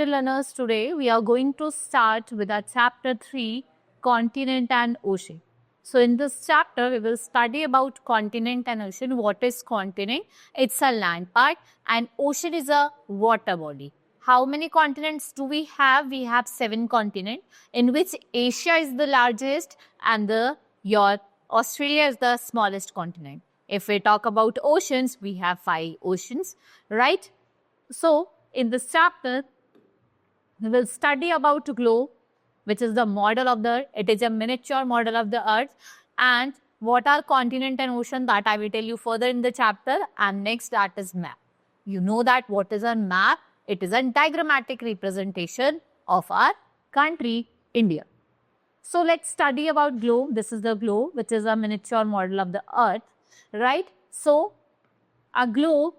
dear learners, today we are going to start with our chapter 3, Continent and Ocean. So in this chapter, we will study about continent and ocean. What is continent? It's a land part and ocean is a water body. How many continents do we have? We have 7 continents, in which Asia is the largest and your Australia is the smallest continent. If we talk about oceans, we have 5 oceans, right? So in this chapter, we will study about globe, which is the model of the earth. It is a miniature model of the earth. And what are continent and ocean, that I will tell you further in the chapter. And next, that is map. You know that what is a map? It is a diagrammatic representation of our country, India. So let's study about globe. This is the globe, which is a miniature model of the earth, right? So a globe,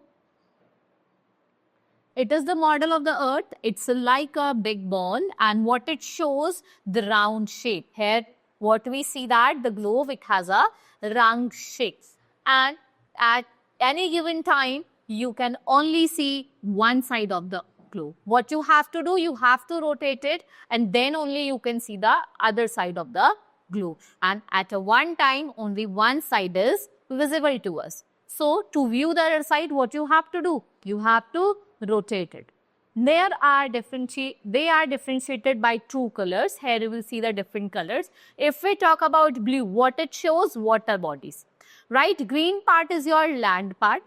it is the model of the earth. It's like a big ball, and what it shows, the round shape. Here, what we see that the globe, it has a round shape. And at any given time, you can only see one side of the globe. What you have to do, you have to rotate it, and then only you can see the other side of the globe. And at a one time, only one side is visible to us. So, to view the other side, what you have to do? You have to rotate it. They are differentiated by 2 colors. Here you will see the different colors. If we talk about blue, what it shows? Water bodies, right? Green part is your land part,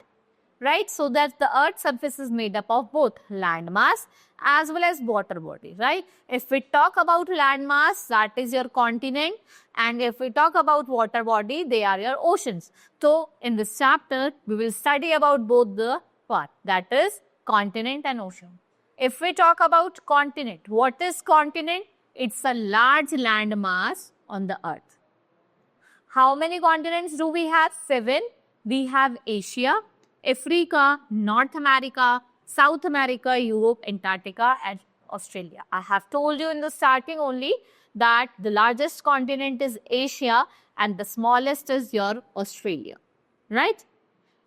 right? So that the earth's surface is made up of both land mass as well as water body, right? If we talk about land mass, that is your continent, and if we talk about water body, they are your oceans. So in this chapter, we will study about both the part, that is continent and ocean. If we talk about continent, what is continent? It's a large land mass on the earth. How many continents do we have? 7. We have Asia, Africa, North America, South America, Europe, Antarctica, and Australia. I have told you in the starting only that the largest continent is Asia and the smallest is your Australia, right?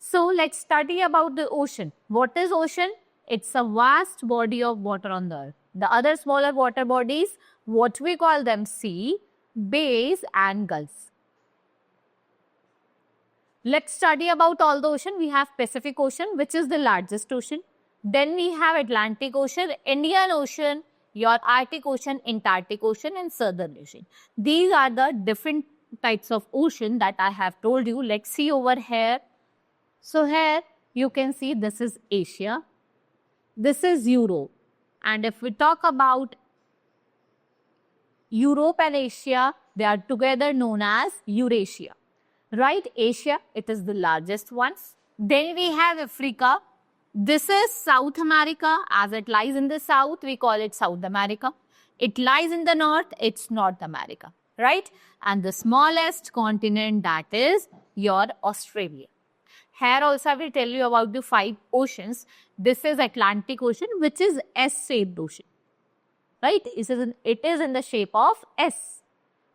So let's study about the ocean. What is ocean? It's a vast body of water on the earth. The other smaller water bodies, what we call them, sea, bays, and gulfs. Let's study about all the ocean. We have Pacific Ocean, which is the largest ocean. Then we have Atlantic Ocean, Indian Ocean, your Arctic Ocean, Antarctic Ocean, and Southern Ocean. These are the different types of ocean that I have told you. Let's see over here. So here you can see this is Asia, this is Europe, and if we talk about Europe and Asia, they are together known as Eurasia, right? Asia, it is the largest ones. Then we have Africa. This is South America. As it lies in the south, we call it South America. It lies in the north, it's North America, right? And the smallest continent, that is your Australia. Here also I will tell you about the 5 oceans. This is Atlantic Ocean, which is S-shaped ocean, right? It is in the shape of S.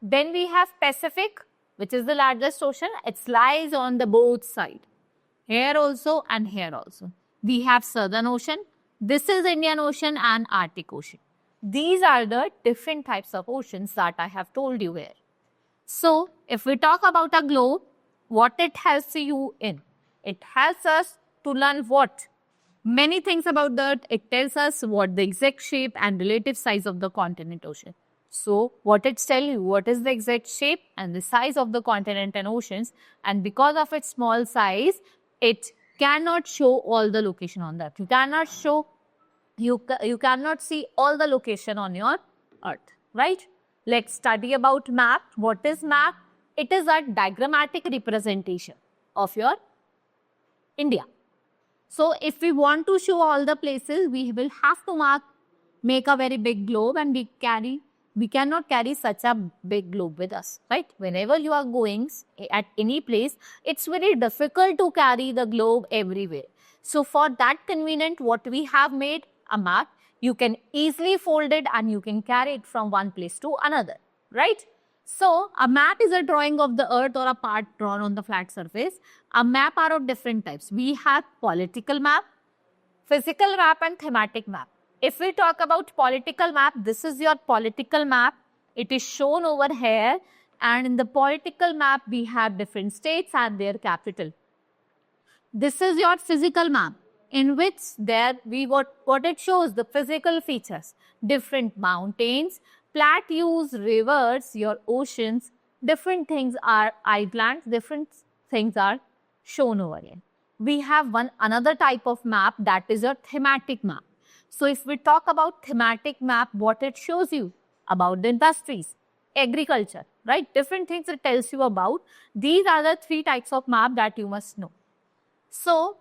Then we have Pacific, which is the largest ocean. It lies on the both sides, here also and here also. We have Southern Ocean. This is Indian Ocean and Arctic Ocean. These are the different types of oceans that I have told you here. So, if we talk about a globe, what it helps you in? It helps us to learn what? Many things about the earth. It tells us what the exact shape and relative size of the continent ocean. So, what it tells you, what is the exact shape and the size of the continent and oceans, and because of its small size, it cannot show all the location on the earth. You cannot see all the location on your earth, right? Let's study about map. What is map? It is a diagrammatic representation of your India. So, if we want to show all the places, we will have to make a very big globe, and we cannot carry such a big globe with us, right? Whenever you are going at any place, it's very difficult to carry the globe everywhere. So, for that convenient, what we have made a map, you can easily fold it and you can carry it from one place to another, right? So, a map is a drawing of the earth or a part drawn on the flat surface. A map are of different types. We have political map, physical map, and thematic map. If we talk about political map, this is your political map. It is shown over here. And in the political map, we have different states and their capital. This is your physical map, in which what it shows, the physical features, different mountains, plateaus, rivers, your oceans, different things are islands, different things are shown over here. We have another type of map, that is your thematic map. So if we talk about thematic map, what it shows you about the industries, agriculture, right? Different things it tells you about. These are the 3 types of map that you must know. So,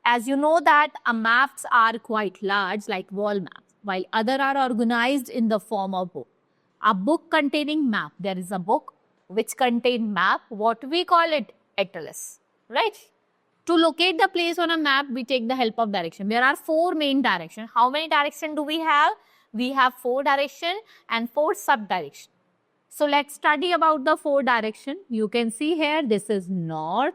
as you know that maps are quite large, like wall maps, while other are organized in the form of book. A book containing map. There is a book which contain map. What we call it? Atlas, right? To locate the place on a map, we take the help of direction. There are 4 main directions. How many directions do we have? We have 4 directions and 4 sub-directions. So, let's study about the 4 directions. You can see here, this is north,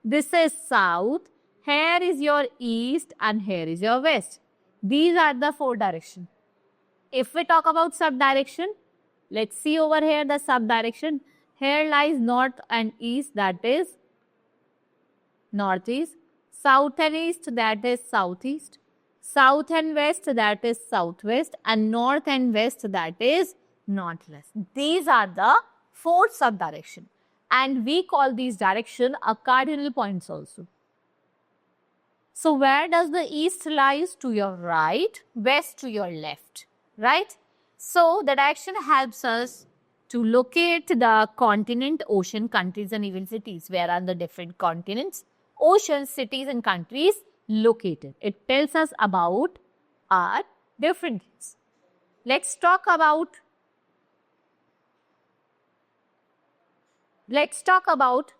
this is south, here is your east, and here is your west. These are the 4 directions. If we talk about sub-direction, let's see over here the sub-direction. Here lies north and east, that is northeast. South and east, that is southeast. South and west, that is southwest. And north and west, that is northwest. These are the 4 sub-directions. And we call these directions a cardinal points also. So where does the east lies? To your right, west to your left, right? So the direction helps us to locate the continent, ocean, countries and even cities. Where are the different continents, oceans, cities and countries located? It tells us about our different things. Let's talk about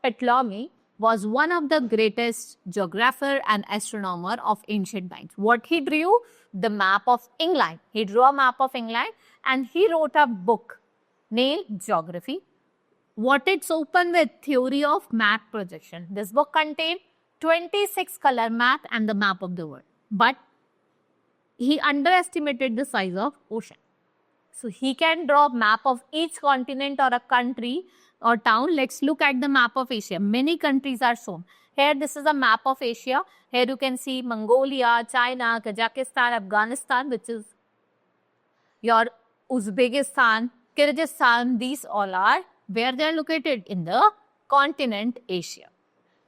Ptolemy. Was one of the greatest geographer and astronomer of ancient times. What he drew? The map of England. He drew a map of England and he wrote a book named Geography. What it's open with? Theory of map projection. This book contained 26 color map and the map of the world. But he underestimated the size of ocean. So he can draw a map of each continent or a country or town. Let's look at the map of Asia. Many countries are shown. Here, this is a map of Asia. Here you can see Mongolia, China, Kazakhstan, Afghanistan, which is your Uzbekistan, Kyrgyzstan. These all are where they are located in the continent Asia.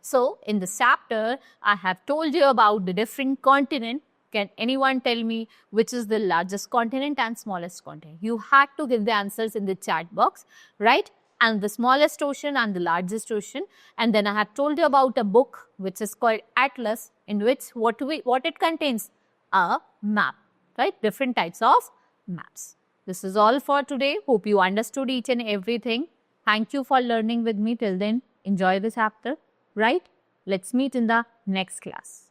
So, in this chapter, I have told you about the different continents. Can anyone tell me which is the largest continent and smallest continent? You had to give the answers in the chat box, right? And the smallest ocean and the largest ocean. And then I have told you about a book which is called Atlas, in which what it contains? A map, right? Different types of maps. This is all for today. Hope you understood each and everything. Thank you for learning with me till then. Enjoy the chapter, right? Let's meet in the next class.